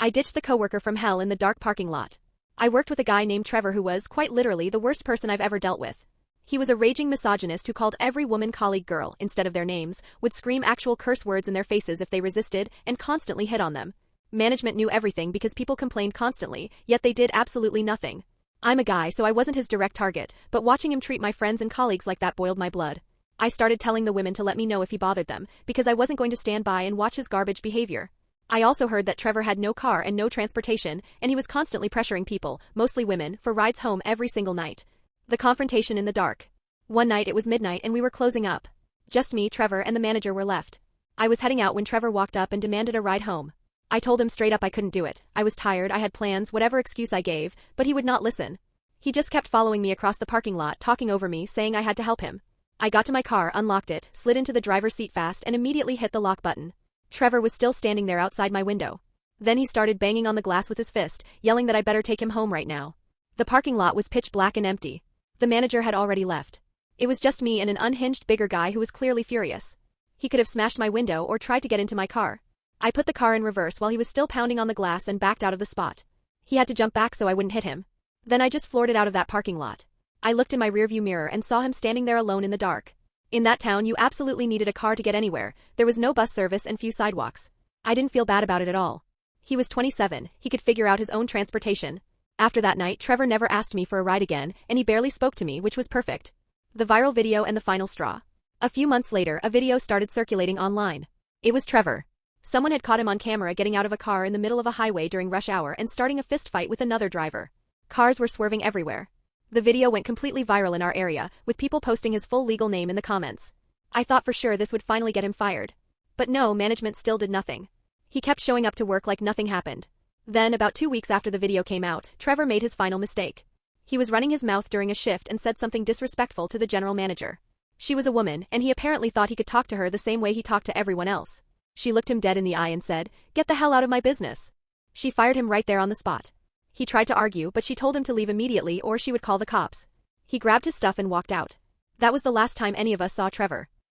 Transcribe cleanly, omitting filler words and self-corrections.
I ditched the coworker from hell in the dark parking lot. I worked with a guy named Trevor who was, quite literally, the worst person I've ever dealt with. He was a raging misogynist who called every woman colleague girl instead of their names, would scream actual curse words in their faces if they resisted, and constantly hit on them. Management knew everything because people complained constantly, yet they did absolutely nothing. I'm a guy, so I wasn't his direct target, but watching him treat my friends and colleagues like that boiled my blood. I started telling the women to let me know if he bothered them, because I wasn't going to stand by and watch his garbage behavior. I also heard that Trevor had no car and no transportation, and he was constantly pressuring people, mostly women, for rides home every single night. The confrontation in the dark. One night it was midnight and we were closing up. Just me, Trevor, and the manager were left. I was heading out when Trevor walked up and demanded a ride home. I told him straight up I couldn't do it. I was tired, I had plans, whatever excuse I gave, but he would not listen. He just kept following me across the parking lot, talking over me, saying I had to help him. I got to my car, unlocked it, slid into the driver's seat fast, and immediately hit the lock button. Trevor was still standing there outside my window. Then he started banging on the glass with his fist, yelling that I better take him home right now. The parking lot was pitch black and empty. The manager had already left. It was just me and an unhinged bigger guy who was clearly furious. He could have smashed my window or tried to get into my car. I put the car in reverse while he was still pounding on the glass and backed out of the spot. He had to jump back so I wouldn't hit him. Then I just floored it out of that parking lot. I looked in my rearview mirror and saw him standing there alone in the dark. In that town you absolutely needed a car to get anywhere, there was no bus service and few sidewalks. I didn't feel bad about it at all. He was 27, he could figure out his own transportation. After that night, Trevor never asked me for a ride again, and he barely spoke to me, which was perfect. The viral video and the final straw. A few months later, a video started circulating online. It was Trevor. Someone had caught him on camera getting out of a car in the middle of a highway during rush hour and starting a fist fight with another driver. Cars were swerving everywhere. The video went completely viral in our area, with people posting his full legal name in the comments. I thought for sure this would finally get him fired. But no, management still did nothing. He kept showing up to work like nothing happened. Then, about 2 weeks after the video came out, Trevor made his final mistake. He was running his mouth during a shift and said something disrespectful to the general manager. She was a woman, and he apparently thought he could talk to her the same way he talked to everyone else. She looked him dead in the eye and said, "Get the hell out of my business." She fired him right there on the spot. He tried to argue, but she told him to leave immediately or she would call the cops. He grabbed his stuff and walked out. That was the last time any of us saw Trevor.